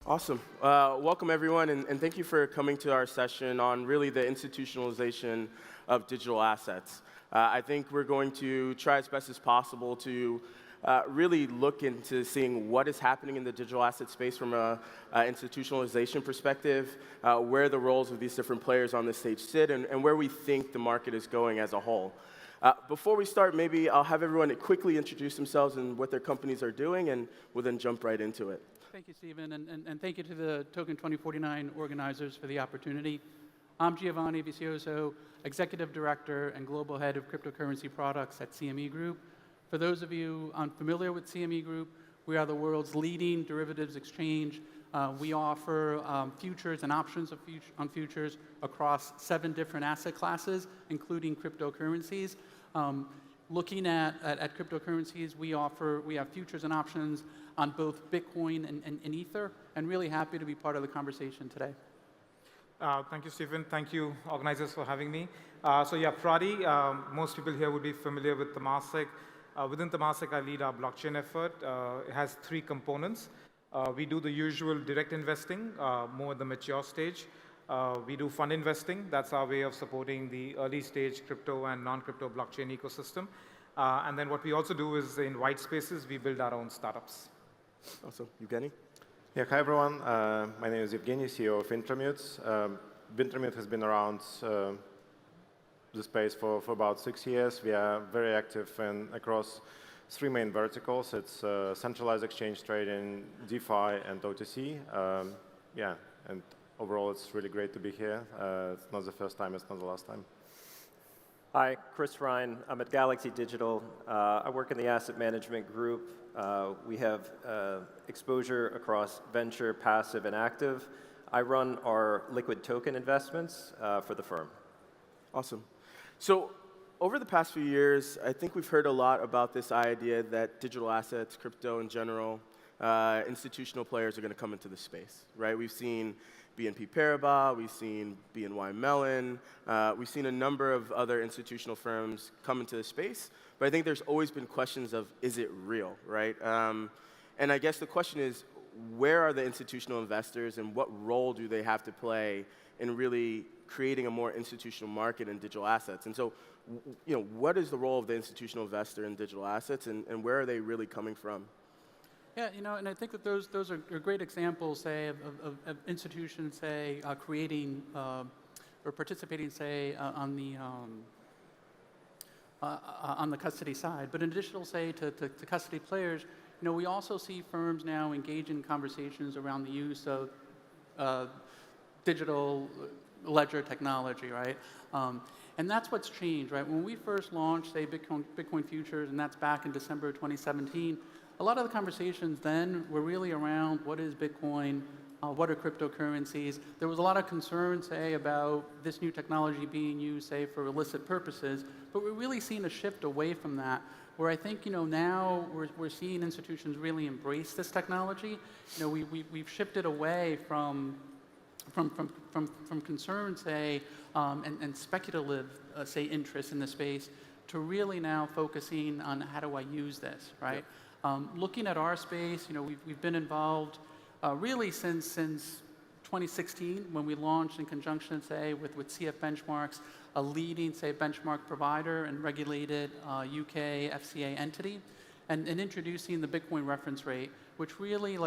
Awesome. Welcome, everyone, and thank you for coming to our session on really the institutionalization of digital assets. I think we're going to try as best as possible to really look into seeing what is happening in the digital asset space from a institutionalization perspective, where the roles of these different players on the stage sit, and where we think the market is going as a whole. Before we start, maybe I'll have everyone quickly introduce themselves and what their companies are doing, and we'll then jump right into it. Thank you, Stephen, and thank you to the Token 2049 organizers for the opportunity. I'm Gaevoy Vicioso, Executive Director and Global Head of Cryptocurrency Products at CME Group. For those of you unfamiliar with CME Group, we are the world's leading derivatives exchange. We offer futures and options on futures across 7 different asset classes, including cryptocurrencies. Looking at cryptocurrencies, we have futures and options on both Bitcoin and Ether, and really happy to be part of the conversation today. Thank you, Stephen. Thank you, organizers, for having me. Pradi, most people here would be familiar with Temasek. Within Temasek, I lead our blockchain effort. It has 3 components. We do the usual direct investing, more at the mature stage. We do fund investing. That's our way of supporting the early stage crypto and non-crypto blockchain ecosystem. And then what we also do is in white spaces, we build our own startups. Awesome. Evgeny? Yeah, hi everyone. My name is Evgeny, CEO of Intramute. Intramute has been around the space for about 6 years. We are very active across 3 main verticals. It's centralized exchange trading, DeFi, and OTC. And overall, it's really great to be here. It's not the first time, it's not the last time. Hi, Chris Ryan. I'm at Galaxy Digital. I work in the asset management group. We have exposure across venture, passive, and active. I run our liquid token investments for the firm. Awesome. So over the past few years, I think we've heard a lot about this idea that digital assets, crypto in general, institutional players are going to come into the space, right? We've seen BNP Paribas, we've seen BNY Mellon, we've seen a number of other institutional firms come into the space, but I think there's always been questions of, is it real, right? And I guess the question is, where are the institutional investors and what role do they have to play in really creating a more institutional market in digital assets? And so, what is the role of the institutional investor in digital assets, and where are they really coming from? Yeah, and I think that those are great examples, say, of institutions, say, creating or participating, say, on the custody side. But in addition, say, to custody players, we also see firms now engage in conversations around the use of digital ledger technology, right? And that's what's changed, right? When we first launched, say, Bitcoin futures, and that's back in December of 2017, a lot of the conversations then were really around what is Bitcoin, what are cryptocurrencies. There was a lot of concern, say, about this new technology being used, say, for illicit purposes, but we're really seeing a shift away from that, where I think, now we're seeing institutions really embrace this technology. We've shifted away from concern, say, and speculative, say, interest in the space, to really now focusing on how do I use this, right? Yeah. Looking at our space, we've been involved really since 2016 when we launched in conjunction, say, with CF Benchmarks, a leading, say, benchmark provider and regulated UK FCA entity, and introducing the Bitcoin reference rate, which really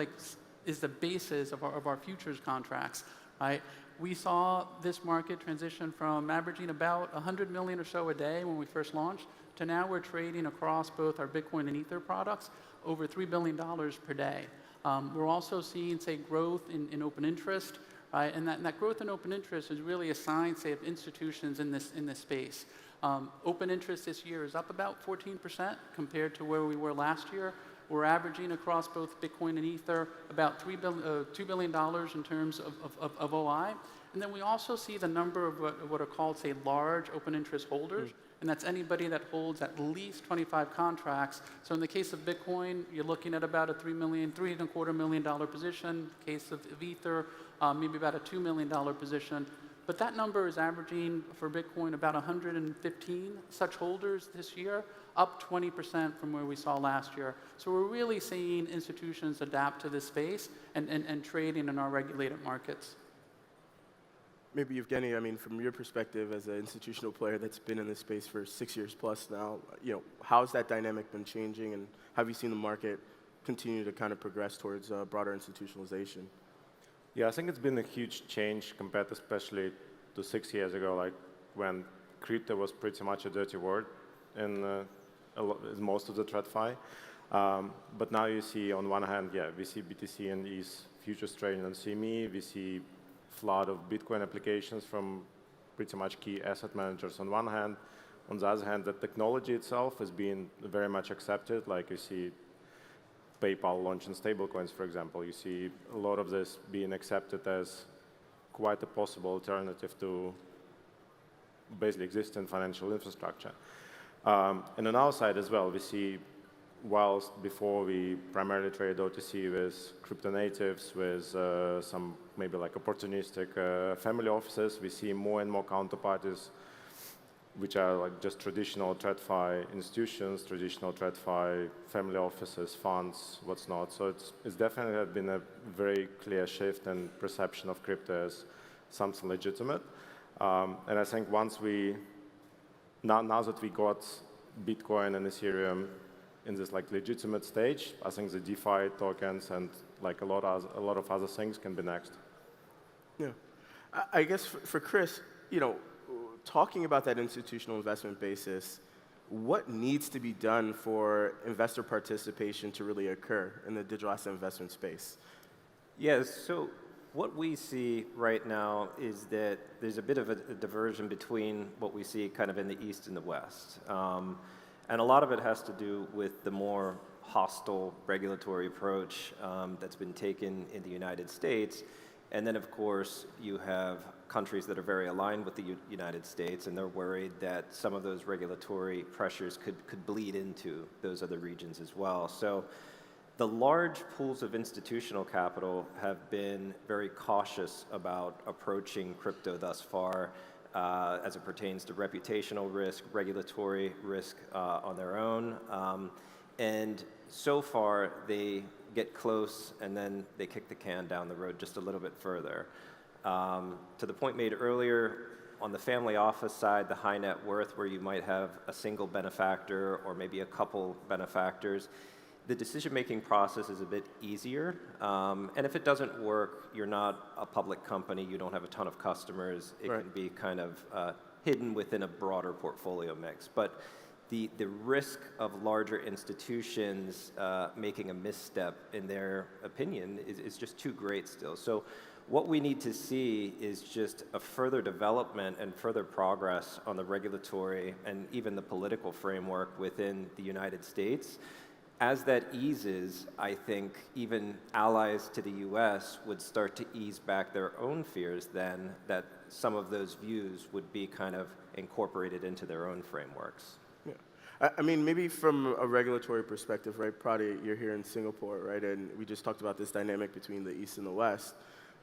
is the basis of our futures contracts, right? We saw this market transition from averaging about 100 million or so a day when we first launched, to now we're trading across both our Bitcoin and Ether products over $3 billion per day. We're also seeing, say, growth in open interest, right? And that growth in open interest is really a sign, say, of institutions in this space. Open interest this year is up about 14% compared to where we were last year. We're averaging across both Bitcoin and Ether about $2 billion in terms of OI. And then we also see the number of what are called, say, large open interest holders. And that's anybody that holds at least 25 contracts. So in the case of Bitcoin, you're looking at about a $3.25 million position. In the case of Ether, maybe about a $2 million position. But that number is averaging for Bitcoin about 115 such holders this year, up 20% from where we saw last year. So we're really seeing institutions adapt to this space and trading in our regulated markets. Maybe Evgeny, I mean, from your perspective as an institutional player that's been in this space for 6 years plus now, how's that dynamic been changing, and have you seen the market continue to kind of progress towards broader institutionalization? Yeah, I think it's been a huge change compared especially to 6 years ago, like when crypto was pretty much a dirty word in most of the TradFi. But now you see on one hand, yeah, we see BTC and ETH futures trading on CME. We see flood of Bitcoin applications from pretty much key asset managers on one hand. On the other hand, the technology itself is being very much accepted. Like you see PayPal launching stablecoins, for example. You see a lot of this being accepted as quite a possible alternative to basically existing financial infrastructure. And on our side as well, we see, whilst before we primarily trade OTC with crypto natives, with some maybe like opportunistic family offices, we see more and more counterparties which are like just traditional TradFi institutions, traditional TradFi family offices, funds, what's not. So it's definitely been a very clear shift in perception of crypto as something legitimate. And I think once now that we got Bitcoin and Ethereum in this like legitimate stage, I think the DeFi tokens and like a lot of other things can be next. Yeah, I guess for Chris, talking about that institutional investment basis, what needs to be done for investor participation to really occur in the digital asset investment space? Yes, so what we see right now is that there's a bit of a diversion between what we see kind of in the East and the West. And a lot of it has to do with the more hostile regulatory approach that's been taken in the United States. And then, of course, you have countries that are very aligned with the United States, and they're worried that some of those regulatory pressures could bleed into those other regions as well. So the large pools of institutional capital have been very cautious about approaching crypto thus far as it pertains to reputational risk, regulatory risk on their own. And so far, they get close, and then they kick the can down the road just a little bit further. To the point made earlier, on the family office side, the high net worth, where you might have a single benefactor or maybe a couple benefactors, the decision-making process is a bit easier. And if it doesn't work, you're not a public company, you don't have a ton of customers, it can be kind of hidden within a broader portfolio mix. But the risk of larger institutions making a misstep, in their opinion, is just too great still. So what we need to see is just a further development and further progress on the regulatory and even the political framework within the United States. As that eases, I think even allies to the US would start to ease back their own fears then that some of those views would be kind of incorporated into their own frameworks. Yeah. I mean, maybe from a regulatory perspective, right, Prati, you're here in Singapore, right, and we just talked about this dynamic between the East and the West.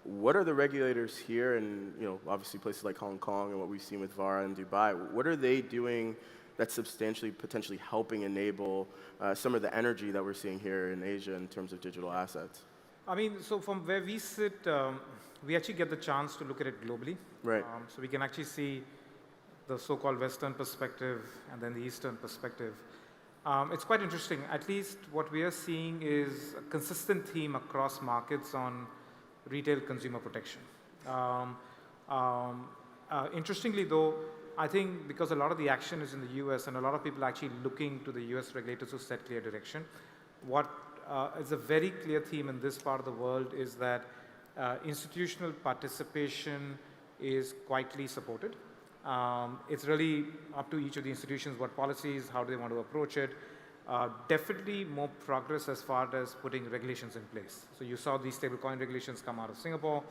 What are the regulators here, and obviously places like Hong Kong and what we've seen with VARA and Dubai, what are they doing that's substantially potentially helping enable some of the energy that we're seeing here in Asia in terms of digital assets? I mean, so from where we sit, we actually get the chance to look at it globally. Right. So we can actually see the so-called Western perspective and then the Eastern perspective. It's quite interesting. At least what we are seeing is a consistent theme across markets on retail consumer protection. Interestingly, though, I think because a lot of the action is in the US and a lot of people are actually looking to the US regulators to set clear direction, what is a very clear theme in this part of the world is that institutional participation is quietly supported. It's really up to each of the institutions what policies, how do they want to approach it. Definitely more progress as far as putting regulations in place. So you saw these stablecoin regulations come out of Singapore.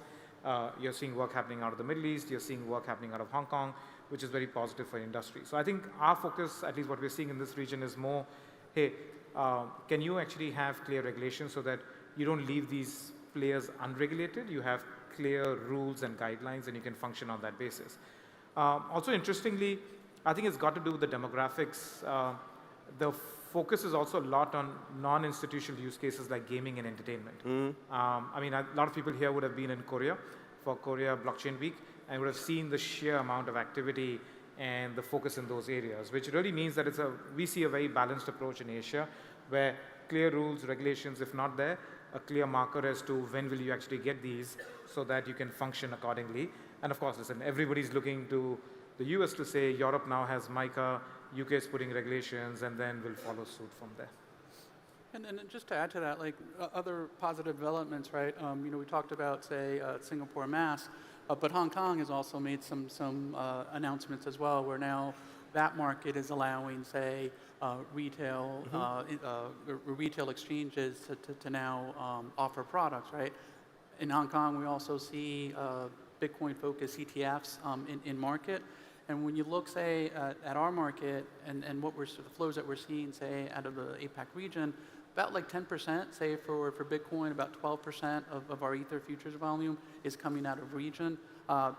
You're seeing work happening out of the Middle East. You're seeing work happening out of Hong Kong, which is very positive for industry. So I think our focus, at least what we're seeing in this region, is more, hey, can you actually have clear regulations so that you don't leave these players unregulated? You have clear rules and guidelines, and you can function on that basis. Also, interestingly, I think it's got to do with the demographics. The focus is also a lot on non-institutional use cases like gaming and entertainment. I mean, a lot of people here would have been in Korea for Korea Blockchain Week and would have seen the sheer amount of activity and the focus in those areas, which really means that we see a very balanced approach in Asia, where clear rules, regulations, if not there, a clear marker as to when will you actually get these so that you can function accordingly. And of course, listen, everybody's looking to the US to say Europe now has MiCA, UK is putting regulations, and then we'll follow suit from there. And just to add to that, like other positive developments, right? We talked about, say, Singapore Mass, but Hong Kong has also made some announcements as well, where now that market is allowing, say, retail exchanges to now offer products, right? In Hong Kong, we also see Bitcoin-focused ETFs in market. And when you look, say, at our market and what the flows that we're seeing, say, out of the APAC region, about like 10%, say, for Bitcoin, about 12% of our Ether futures volume is coming out of region.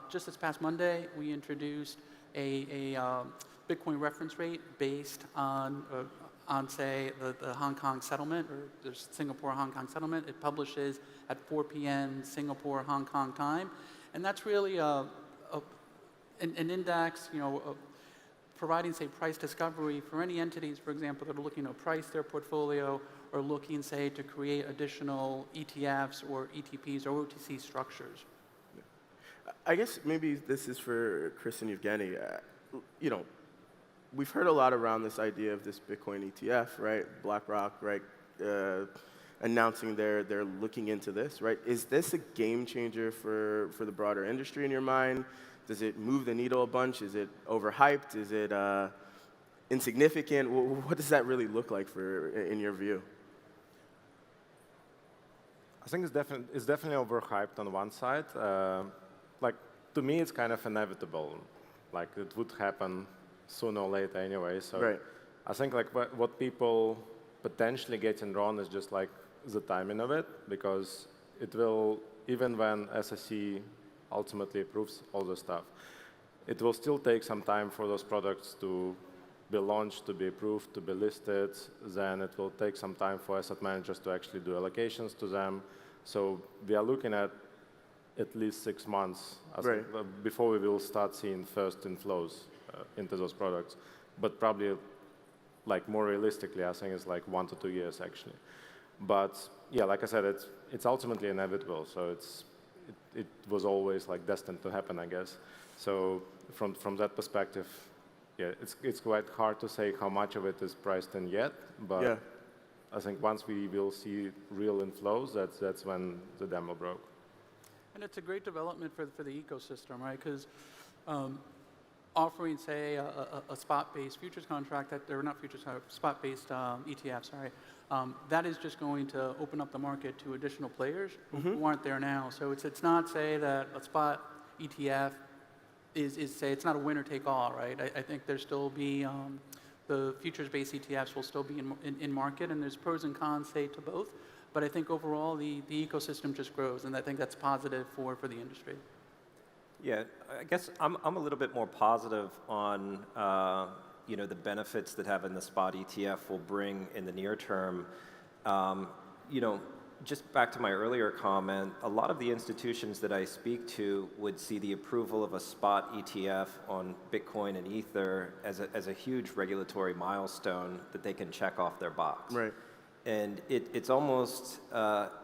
Just this past Monday, we introduced a Bitcoin reference rate based on say, the Hong Kong settlement, or the Singapore-Hong Kong settlement. It publishes at 4 p.m. Singapore-Hong Kong time. And that's really an index, providing, say, price discovery for any entities, for example, that are looking to price their portfolio or looking, say, to create additional ETFs or ETPs or OTC structures. I guess maybe this is for Chris and Evgeny. We've heard a lot around this idea of this Bitcoin ETF, right? BlackRock, right? Announcing they're looking into this, right? Is this a game changer for the broader industry in your mind? Does it move the needle a bunch? Is it overhyped? Is it insignificant? What does that really look like in your view? I think it's definitely overhyped on one side. To me, it's kind of inevitable. Like, it would happen sooner or later anyway. So right. I think what people potentially getting wrong is just like the timing of it, because it will, even when SEC ultimately approves all the stuff, it will still take some time for those products to be launched, to be approved, to be listed. Then it will take some time for asset managers to actually do allocations to them. So we are looking at least 6 months before we will start seeing first inflows into those products. But probably, like, more realistically, I think it's like 1 to 2 years actually. But yeah, like I said, it's ultimately inevitable. So it was always like destined to happen, I guess. So from that perspective, yeah, it's quite hard to say how much of it is priced in yet. But yeah. I think once we will see real inflows, that's when the demo broke. And it's a great development for the ecosystem, right? Because offering, say, a spot-based futures contract, spot-based ETF, sorry, that is just going to open up the market to additional players who aren't there now. So it's not, say, that a spot ETF is say, it's not a winner-take-all, right? I think there'll still be, the futures-based ETFs will still be in market, and there's pros and cons, say, to both. But I think overall, the ecosystem just grows, and I think that's positive for the industry. Yeah, I guess I'm a little bit more positive on the benefits that having the spot ETF will bring in the near term. Just back to my earlier comment, a lot of the institutions that I speak to would see the approval of a spot ETF on Bitcoin and Ether as a huge regulatory milestone that they can check off their box. Right. And it's almost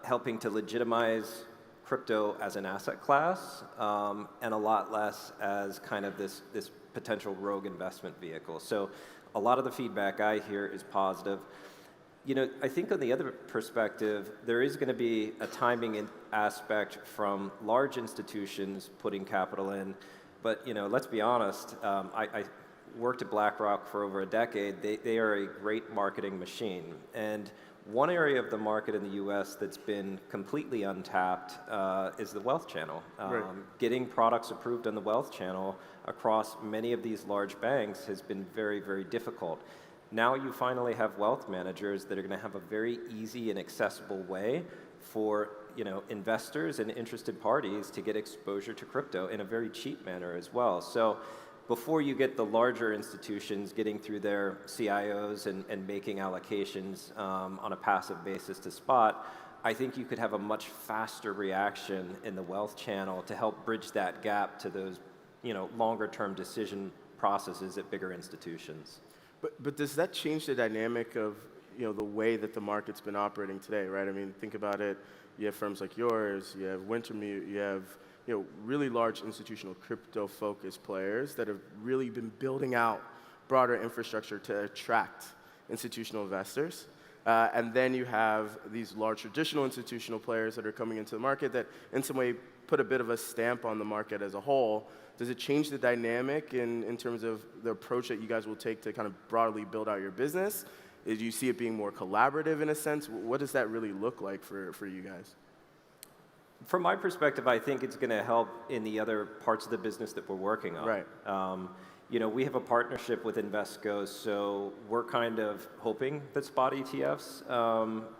helping to legitimize crypto as an asset class, and a lot less as kind of this potential rogue investment vehicle. So a lot of the feedback I hear is positive. I think on the other perspective, there is going to be a timing aspect from large institutions putting capital in. But let's be honest, I worked at BlackRock for over a decade. They are a great marketing machine. And one area of the market in the US that's been completely untapped is the wealth channel. Right. Getting products approved on the wealth channel across many of these large banks has been very, very difficult. Now you finally have wealth managers that are going to have a very easy and accessible way for investors and interested parties to get exposure to crypto in a very cheap manner as well. So before you get the larger institutions getting through their CIOs and making allocations on a passive basis to spot, I think you could have a much faster reaction in the wealth channel to help bridge that gap to those longer term decision processes at bigger institutions. But does that change the dynamic of the way that the market's been operating today, right? I mean, think about it. You have firms like yours, you have Wintermute, you have really large institutional crypto-focused players that have really been building out broader infrastructure to attract institutional investors. And then you have these large traditional institutional players that are coming into the market that in some way put a bit of a stamp on the market as a whole. Does it change the dynamic in terms of the approach that you guys will take to kind of broadly build out your business? Do you see it being more collaborative in a sense? What does that really look like for you guys? From my perspective, I think it's going to help in the other parts of the business that we're working on. Right. We have a partnership with Invesco, so we're kind of hoping that spot ETFs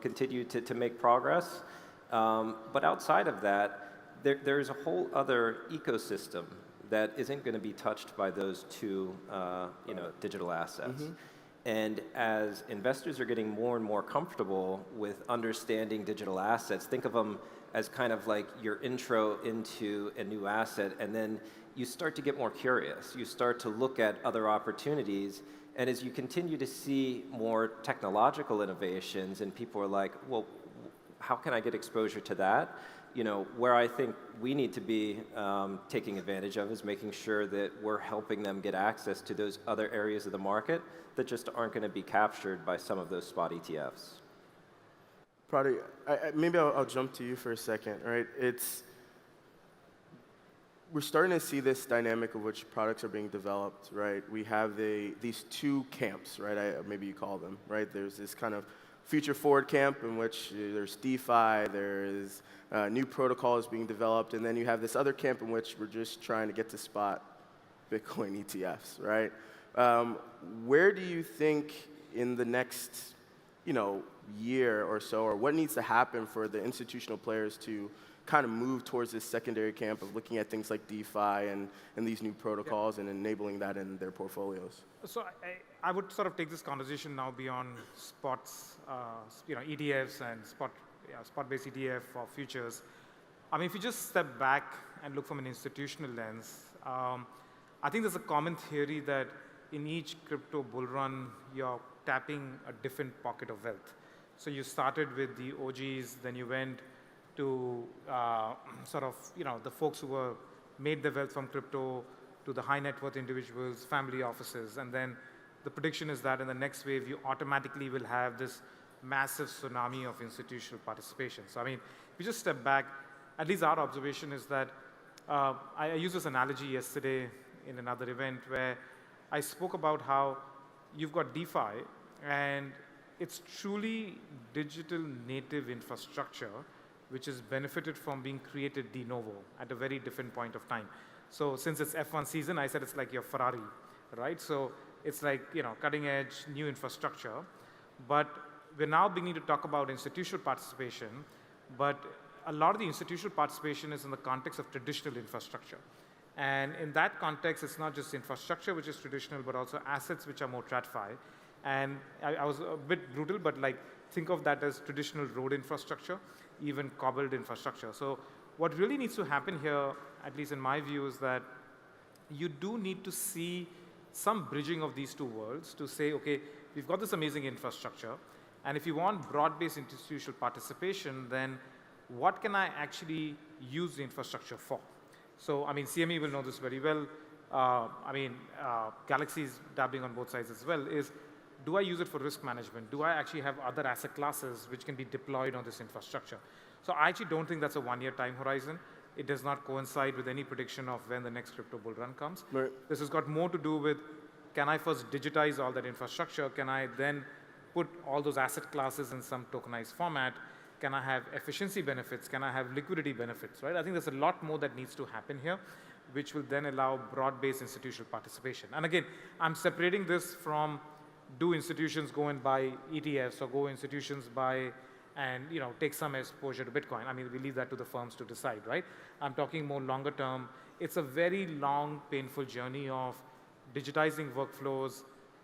continue to make progress. But outside of that, there's a whole other ecosystem that isn't going to be touched by those two digital assets. Mm-hmm. And as investors are getting more and more comfortable with understanding digital assets, think of them as kind of like your intro into a new asset, and then you start to get more curious. You start to look at other opportunities, and as you continue to see more technological innovations, and people are like, well, how can I get exposure to that? Where I think we need to be taking advantage of is making sure that we're helping them get access to those other areas of the market that just aren't going to be captured by some of those spot ETFs. Prati, maybe I'll jump to you for a second, right? We're starting to see this dynamic of which products are being developed, right? We have these two camps, right? Maybe you call them, right? There's this kind of future forward camp in which there's DeFi, there is new protocols being developed, and then you have this other camp in which we're just trying to get to spot Bitcoin ETFs, right? Where do you think in the next, year or so, or what needs to happen for the institutional players to kind of move towards this secondary camp of looking at things like DeFi and these new protocols and enabling that in their portfolios? So I would sort of take this conversation now beyond spots, ETFs and spot-based ETF or futures. I mean, if you just step back and look from an institutional lens, I think there's a common theory that in each crypto bull run, you're tapping a different pocket of wealth. So you started with the OGs, then you went to the folks who made their wealth from crypto, to the high net worth individuals, family offices, and then the prediction is that in the next wave, you automatically will have this massive tsunami of institutional participation. So I mean, if you just step back, at least our observation is that I used this analogy yesterday in another event where I spoke about how you've got DeFi, and it's truly digital native infrastructure which has benefited from being created de novo at a very different point of time. So since it's F1 season, I said it's like your Ferrari, right? So it's like, cutting edge, new infrastructure. But we're now beginning to talk about institutional participation, but a lot of the institutional participation is in the context of traditional infrastructure. And in that context, it's not just infrastructure, which is traditional, but also assets which are more TradFi. And I was a bit brutal, but think of that as traditional road infrastructure, even cobbled infrastructure. So what really needs to happen here, at least in my view, is that you do need to see some bridging of these two worlds to say, okay, we've got this amazing infrastructure, and if you want broad-based institutional participation, then what can I actually use the infrastructure for? So, I mean, CME will know this very well. Galaxy's dabbling on both sides as well, is do I use it for risk management? Do I actually have other asset classes which can be deployed on this infrastructure? So I actually don't think that's a one-year time horizon. It does not coincide with any prediction of when the next crypto bull run comes. Right. This has got more to do with, can I first digitize all that infrastructure? Can I then put all those asset classes in some tokenized format? Can I have efficiency benefits? Can I have liquidity benefits, right? I think there's a lot more that needs to happen here, which will then allow broad-based institutional participation. And again, I'm separating this from, do institutions go and buy ETFs or go institutions buy and take some exposure to Bitcoin. I mean, we leave that to the firms to decide, right? I'm talking more longer term. It's a very long, painful journey of digitizing workflows,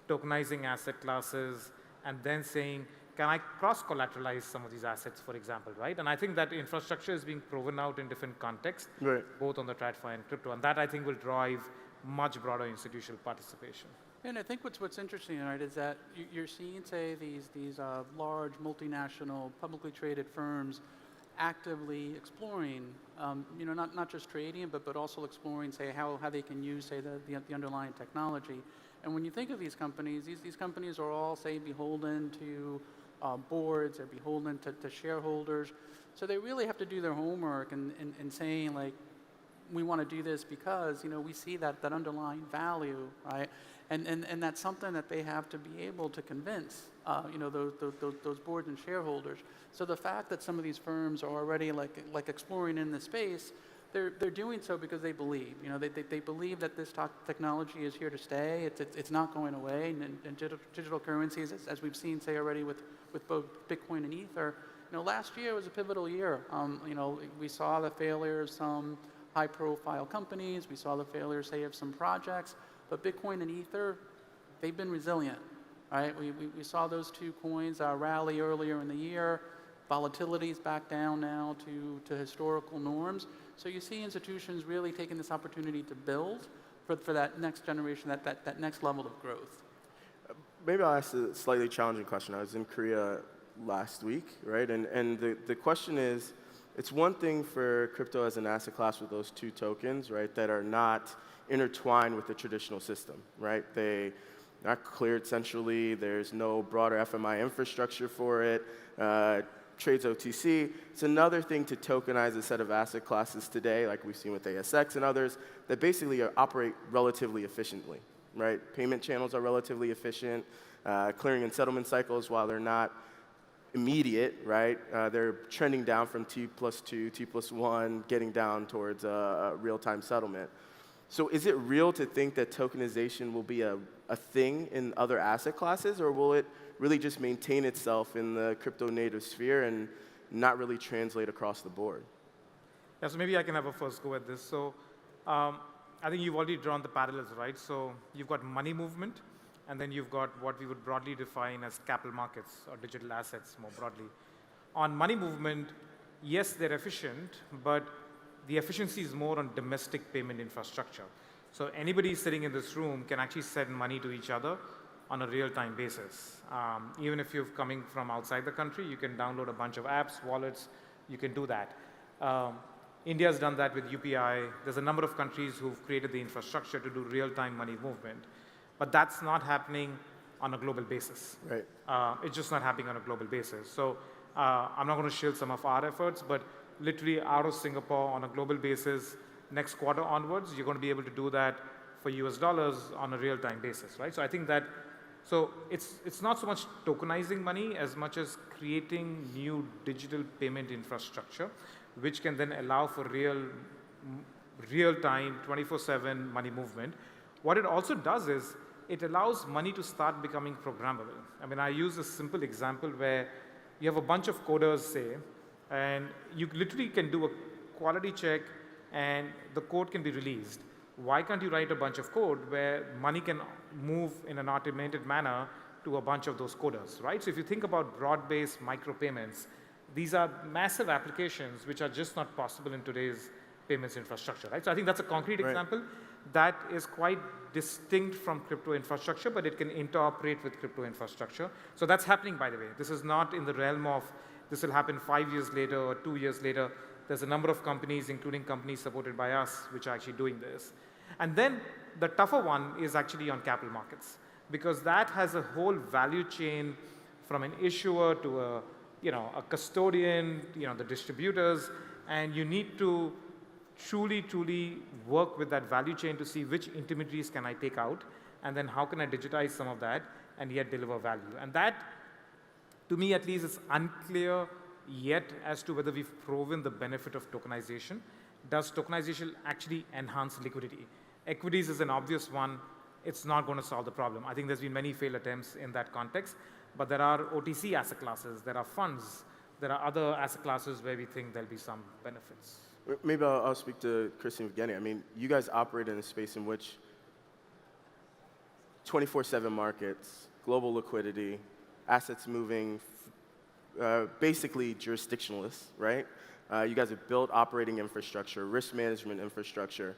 tokenizing asset classes, and then saying, can I cross-collateralize some of these assets, for example, right? And I think that infrastructure is being proven out in different contexts, Right. both on the TradFi and crypto, and that I think will drive much broader institutional participation. And I think what's interesting, right, is that you're seeing, say, these large multinational publicly traded firms actively exploring, not just trading, but also exploring, say, how they can use, say, the underlying technology. And when you think of these companies are all, say, beholden to boards, they're beholden to shareholders. So they really have to do their homework and saying, like, we want to do this because, we see that underlying value, right? And that's something that they have to be able to convince, those boards and shareholders. So the fact that some of these firms are already like exploring in this space, they're doing so because they believe. They believe that this technology is here to stay. It's not going away. And digital currencies, as we've seen, say already with both Bitcoin and Ether, last year was a pivotal year. We saw the failure of some high-profile companies. We saw the failure, say, of some projects. But Bitcoin and Ether, they've been resilient, right? We saw those two coins rally earlier in the year. Volatility's back down now to historical norms. So you see institutions really taking this opportunity to build for that next generation, that next level of growth. Maybe I'll ask a slightly challenging question. I was in Korea last week, right? And the question is, it's one thing for crypto as an asset class with those two tokens, right, that are not intertwined with the traditional system, right? They're not cleared centrally. There's no broader FMI infrastructure for it. Trades OTC. It's another thing to tokenize a set of asset classes today, like we've seen with ASX and others, that basically operate relatively efficiently, right? Payment channels are relatively efficient. Clearing and settlement cycles, while they're not immediate, right? They're trending down from T+2, T+1, getting down towards real-time settlement. So is it real to think that tokenization will be a thing in other asset classes, or will it really just maintain itself in the crypto-native sphere and not really translate across the board? Yeah, so maybe I can have a first go at this. So I think you've already drawn the parallels, right? So you've got money movement, and then you've got what we would broadly define as capital markets or digital assets more broadly. On money movement, yes, they're efficient, but the efficiency is more on domestic payment infrastructure. So anybody sitting in this room can actually send money to each other on a real-time basis. Even if you're coming from outside the country, you can download a bunch of apps, wallets, you can do that. India's done that with UPI. There's a number of countries who've created the infrastructure to do real-time money movement. But that's not happening on a global basis. Right. It's just not happening on a global basis. So I'm not going to shield some of our efforts, but literally out of Singapore on a global basis, next quarter onwards, you're going to be able to do that for US dollars on a real-time basis, right? So I think that, so it's not so much tokenizing money as much as creating new digital payment infrastructure, which can then allow for real-time, 24/7 money movement. What it also does is it allows money to start becoming programmable. I mean, I use a simple example where you have a bunch of coders, say, and you literally can do a quality check and the code can be released. Why can't you write a bunch of code where money can move in an automated manner to a bunch of those coders, right? So if you think about broad-based micropayments, these are massive applications which are just not possible in today's payments infrastructure, right? So I think that's a concrete example that is quite distinct from crypto infrastructure, but it can interoperate with crypto infrastructure. So that's happening, by the way. This is not in the realm of this will happen 5 years later or 2 years later. There's a number of companies, including companies supported by us, which are actually doing this. And then the tougher one is actually on capital markets, because that has a whole value chain from an issuer to a custodian, the distributors, and you need to truly work with that value chain to see which intermediaries can I take out, and then how can I digitize some of that and yet deliver value. And that, to me at least, is unclear yet as to whether we've proven the benefit of tokenization. Does tokenization actually enhance liquidity? Equities is an obvious one. It's not going to solve the problem. I think there's been many failed attempts in that context, but there are OTC asset classes, there are funds, there are other asset classes where we think there'll be some benefits. Maybe I'll speak to Chris and Evgeny. I mean, you guys operate in a space in which 24/7 markets, global liquidity, assets moving, basically jurisdictionless, right? You guys have built operating infrastructure, risk management infrastructure.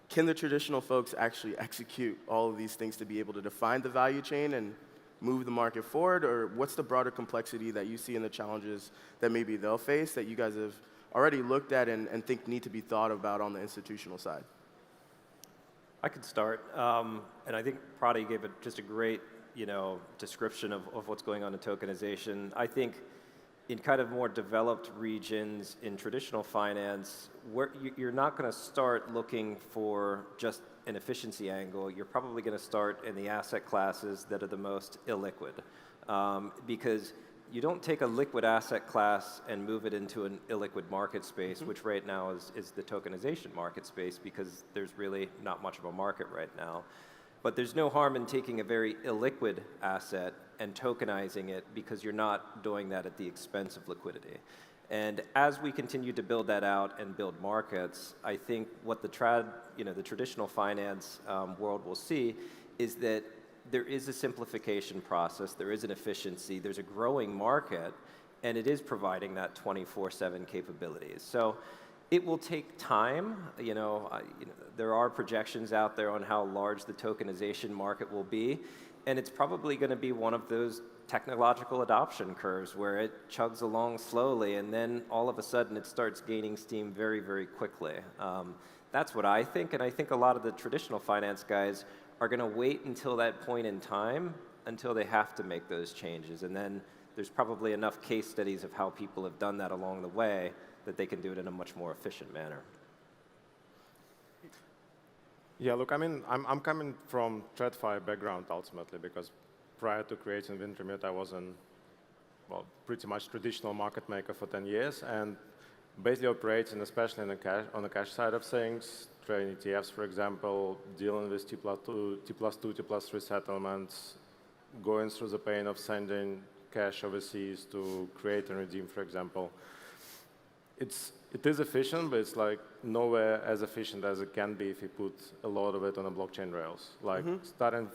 Can the traditional folks actually execute all of these things to be able to define the value chain and move the market forward? Or what's the broader complexity that you see in the challenges that maybe they'll face that you guys have already looked at and think need to be thought about on the institutional side? I could start, and I think Prati gave just a great, description of what's going on in tokenization. I think in kind of more developed regions in traditional finance, where you're not going to start looking for just an efficiency angle. You're probably going to start in the asset classes that are the most illiquid, because you don't take a liquid asset class and move it into an illiquid market space, which right now is the tokenization market space, because there's really not much of a market right now. But there's no harm in taking a very illiquid asset and tokenizing it, because you're not doing that at the expense of liquidity. And as we continue to build that out and build markets, I think what the traditional finance world will see is that there is a simplification process, there is an efficiency, there's a growing market, and it is providing that 24/7 capabilities. So it will take time. There are projections out there on how large the tokenization market will be, and it's probably going to be one of those technological adoption curves where it chugs along slowly, and then all of a sudden it starts gaining steam very, very quickly. That's what I think, and I think a lot of the traditional finance guys are going to wait until that point in time, until they have to make those changes, and then there's probably enough case studies of how people have done that along the way that they can do it in a much more efficient manner. Yeah, look, I mean, I'm coming from TradFi background ultimately, because prior to creating Wintermute, I was pretty much traditional market maker for 10 years, and basically operating, especially on the cash side of things, trading ETFs, for example, dealing with T+2, T+3 settlements, going through the pain of sending cash overseas to create and redeem, for example. It is efficient, but it's like nowhere as efficient as it can be if you put a lot of it on a blockchain rails. Like starting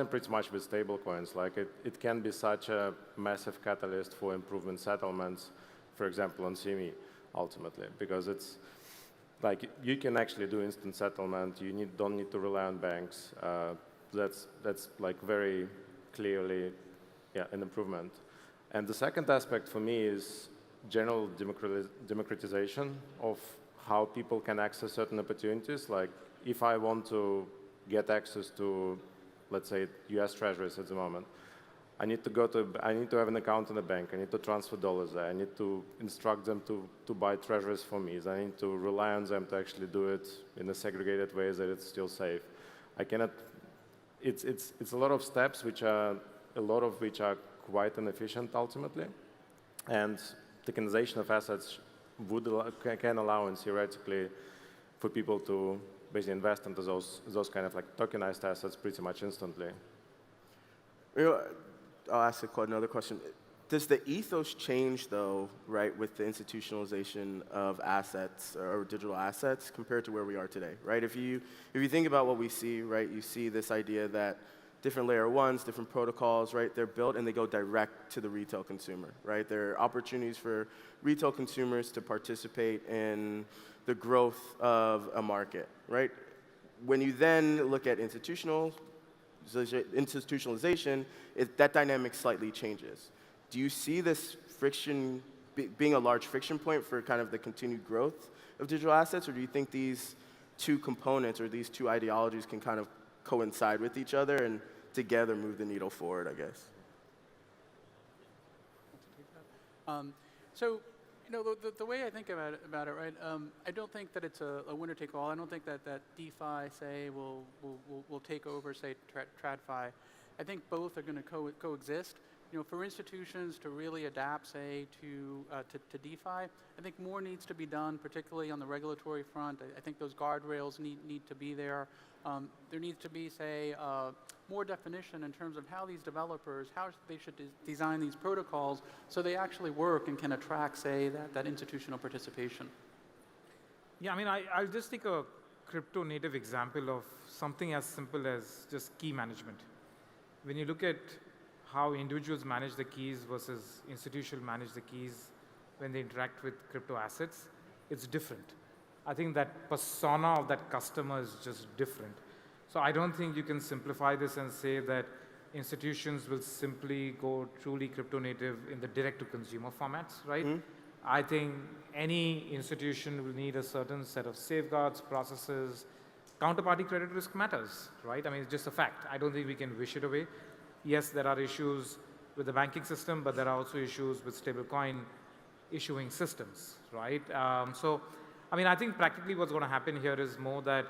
pretty much with stablecoins, like it can be such a massive catalyst for improvement settlements, for example, on CME, ultimately, because it's like you can actually do instant settlement. You don't need to rely on banks. That's like very clearly, an improvement. And the second aspect for me is general democratization of how people can access certain opportunities. Like if I want to get access to, let's say, US Treasuries at the moment, I need to have an account in a bank. I need to transfer dollars there. I need to instruct them to buy treasuries for me. I need to rely on them to actually do it in a segregated way that it's still safe. I cannot. It's a lot of steps, a lot of which are quite inefficient ultimately, and tokenization of assets can allow, and theoretically, for people to basically invest into those kind of like tokenized assets pretty much instantly. I'll ask another question. Does the ethos change, though, right, with the institutionalization of assets or digital assets compared to where we are today, right? If you think about what we see, right, you see this idea that different layer ones, different protocols, right, they're built and they go direct to the retail consumer, right? There are opportunities for retail consumers to participate in the growth of a market, right? When you then look at institutionalization, that dynamic slightly changes. Do you see this friction being a large friction point for kind of the continued growth of digital assets, or do you think these two components or these two ideologies can kind of coincide with each other and together move the needle forward, I guess? So, the way I think about it, right? I don't think that it's a winner take all. I don't think that DeFi, say, will take over, say, TradFi. I think both are going to coexist. For institutions to really adapt, say, to DeFi, I think more needs to be done, particularly on the regulatory front. I think those guardrails need to be there. There needs to be, say, more definition in terms of how these developers, how they should design these protocols so they actually work and can attract, say, that institutional participation. Yeah, I mean, I'll just take a crypto native example of something as simple as just key management. When you look at how individuals manage the keys versus institutions manage the keys when they interact with crypto assets, it's different. I think that persona of that customer is just different. So I don't think you can simplify this and say that institutions will simply go truly crypto native in the direct to consumer formats, right? I think any institution will need a certain set of safeguards, processes. Counterparty credit risk matters, right? I mean, it's just a fact. I don't think we can wish it away. Yes, there are issues with the banking system, but there are also issues with stablecoin issuing systems, right? So, I mean, I think practically what's going to happen here is more that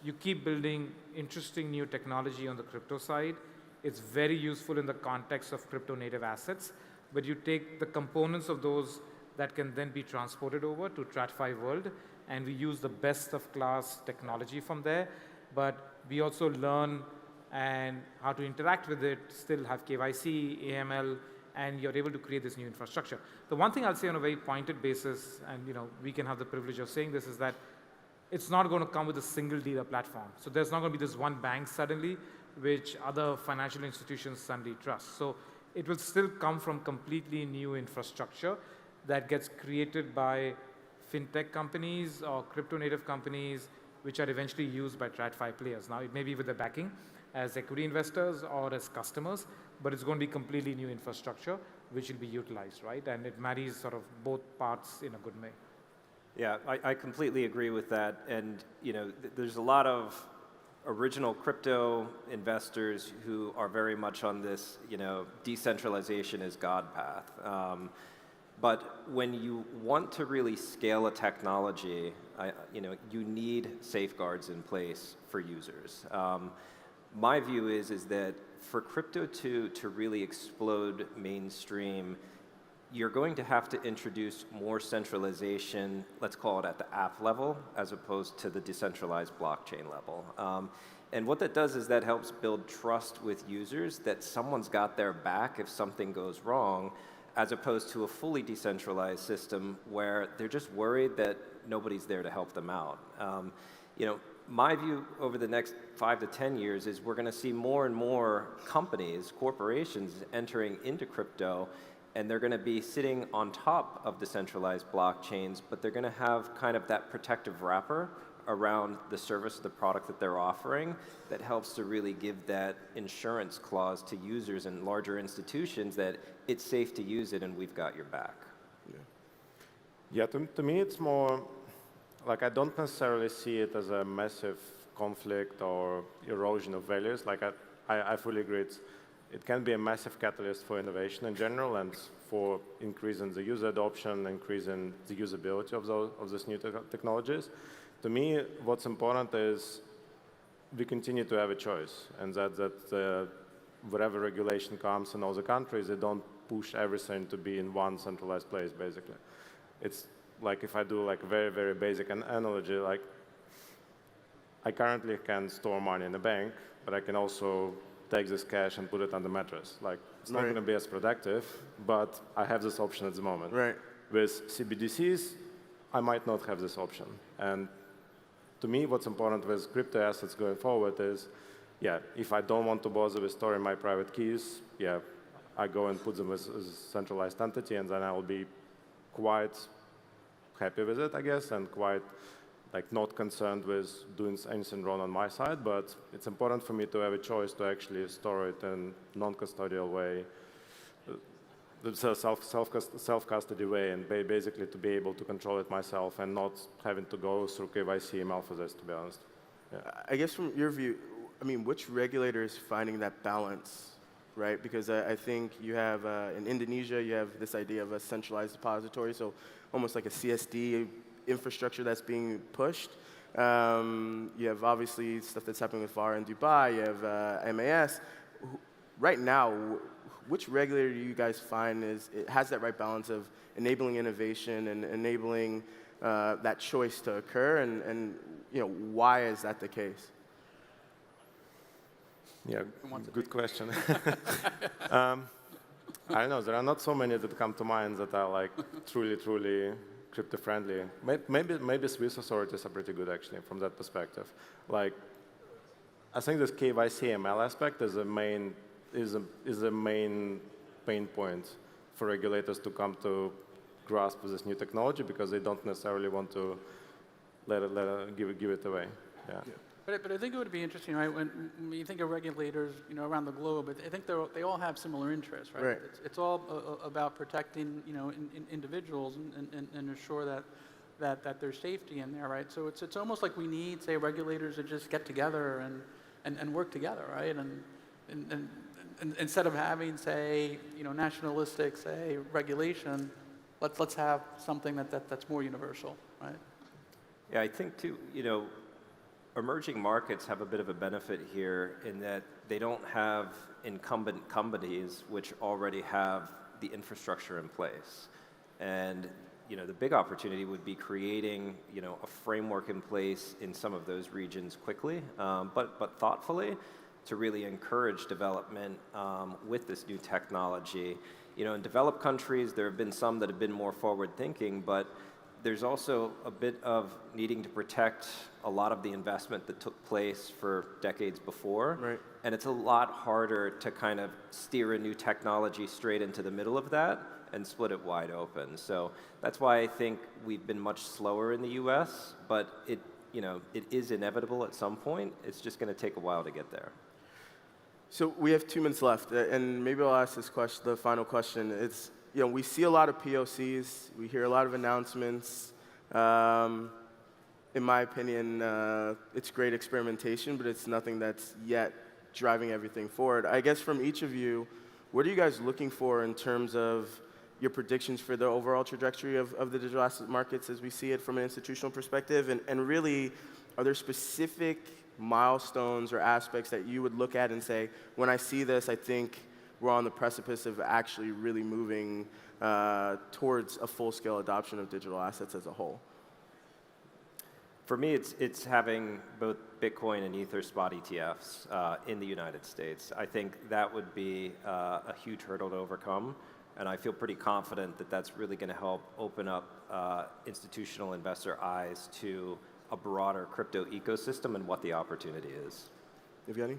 you keep building interesting new technology on the crypto side. It's very useful in the context of crypto native assets, but you take the components of those that can then be transported over to TradFi world, and we use the best of class technology from there, but we also learn and how to interact with it, still have KYC, AML, and you're able to create this new infrastructure. The one thing I'll say on a very pointed basis, and we can have the privilege of saying this, is that it's not going to come with a single dealer platform. So there's not going to be this one bank suddenly, which other financial institutions suddenly trust. So it will still come from completely new infrastructure that gets created by fintech companies or crypto native companies, which are eventually used by TradFi players. Now, it may be with the backing as equity investors or as customers, but it's going to be completely new infrastructure, which will be utilized, right? And it marries sort of both parts in a good way. Yeah, I completely agree with that. And there's a lot of original crypto investors who are very much on this, decentralization is God path. But when you want to really scale a technology, you need safeguards in place for users. My view is that for crypto to really explode mainstream, you're going to have to introduce more centralization, let's call it at the app level, as opposed to the decentralized blockchain level. And what that does is that helps build trust with users that someone's got their back if something goes wrong, as opposed to a fully decentralized system where they're just worried that nobody's there to help them out. My view over the next 5 to 10 years is we're going to see more and more companies, corporations entering into crypto, and they're going to be sitting on top of decentralized blockchains, but they're going to have kind of that protective wrapper around the service of the product that they're offering that helps to really give that insurance clause to users and larger institutions that it's safe to use it and we've got your back. Yeah, to me it's more like I don't necessarily see it as a massive conflict or erosion of values. Like I fully agree it can be a massive catalyst for innovation in general and for increasing the user adoption, increasing the usability of these new technologies. To me, what's important is we continue to have a choice, and that whatever regulation comes in all the countries, they don't push everything to be in one centralized place, basically. It's like if I do like a very, very basic analogy, like I currently can store money in a bank, but I can also take this cash and put it on the mattress. Like it's not going to be as productive, but I have this option at the moment. Right. With CBDCs, I might not have this option. And to me, what's important with crypto assets going forward is, yeah, if I don't want to bother with storing my private keys, yeah, I go and put them as a centralized entity, and then I will be quite happy with it, I guess, and quite like not concerned with doing anything wrong on my side. But it's important for me to have a choice to actually store it in non-custodial way, self-custody way, and basically to be able to control it myself and not having to go through KYC email for this, to be honest. Yeah. I guess from your view, I mean, which regulator is finding that balance, right? Because I think you have, in Indonesia, you have this idea of a centralized depository, so almost like a CSD infrastructure that's being pushed. You have obviously stuff that's happening with VAR in Dubai, you have MAS. Right now, which regulator do you guys find has that right balance of enabling innovation and enabling that choice to occur, and why is that the case? Yeah, Who wants to good take question. I don't know. There are not so many that come to mind that are like truly crypto friendly. Maybe Swiss authorities are pretty good actually from that perspective. Like, I think this KYC ML aspect is a main pain point for regulators to come to grasp with this new technology because they don't necessarily want to give it away. Yeah. But I think it would be interesting, right? When you think of regulators, around the globe, I think they all have similar interests, right? Right. It's all about protecting, individuals and ensure that there's safety in there, right? So it's almost like we need, say, regulators to just get together and work together, right? And instead of having, say, nationalistic, say, regulation, let's have something that's more universal, right? Yeah, I think too, emerging markets have a bit of a benefit here in that they don't have incumbent companies which already have the infrastructure in place. And the big opportunity would be creating a framework in place in some of those regions quickly, but thoughtfully to really encourage development with this new technology. In developed countries, there have been some that have been more forward-thinking, but there's also a bit of needing to protect a lot of the investment that took place for decades before. Right. And it's a lot harder to kind of steer a new technology straight into the middle of that and split it wide open. So that's why I think we've been much slower in the US, but it is inevitable at some point. It's just going to take a while to get there. So we have 2 minutes left, and maybe I'll ask this question, the final question. It's, we see a lot of POCs, we hear a lot of announcements. In my opinion, it's great experimentation, but it's nothing that's yet driving everything forward. I guess from each of you, what are you guys looking for in terms of your predictions for the overall trajectory of the digital asset markets as we see it from an institutional perspective? And really, are there specific milestones or aspects that you would look at and say, when I see this, I think we're on the precipice of actually really moving towards a full-scale adoption of digital assets as a whole? For me, it's having both Bitcoin and Ether spot ETFs in the United States. I think that would be a huge hurdle to overcome, and I feel pretty confident that that's really going to help open up institutional investor eyes to a broader crypto ecosystem and what the opportunity is. Evgeny?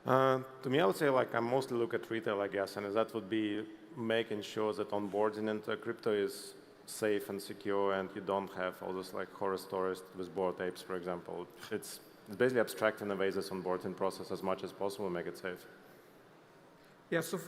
To me, I would say I mostly look at retail, I guess, and that would be making sure that onboarding into crypto is safe and secure, and you don't have all those horror stories with bored apes, for example. It's basically abstracting away this onboarding process as much as possible and make it safe. Yeah, so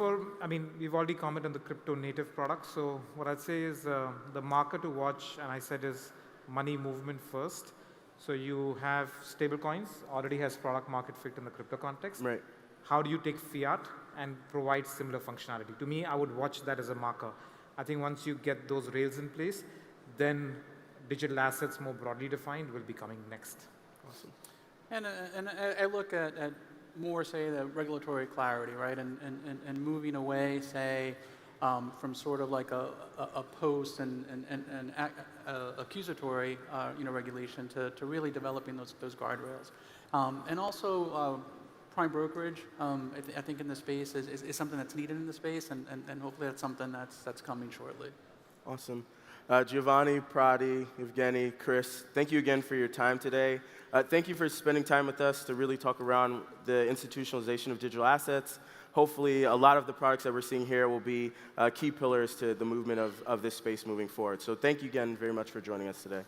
we've already commented on the crypto native products. So what I'd say is the marker to watch, and I said is money movement first. So you have stablecoins, already has product market fit in the crypto context. Right. How do you take fiat and provide similar functionality? To me, I would watch that as a marker. I think once you get those rails in place, then digital assets more broadly defined will be coming next. Awesome. And I look at more, say, the regulatory clarity, right? And moving away, say, from sort of like a post and accusatory regulation to really developing those guardrails. And also prime brokerage, I think in the space is something that's needed in the space, and hopefully that's something that's coming shortly. Awesome. Giovanni, Prati, Evgeny, Chris, thank you again for your time today. Thank you for spending time with us to really talk around the institutionalization of digital assets. Hopefully, a lot of the products that we're seeing here will be key pillars to the movement of this space moving forward. So thank you again very much for joining us today.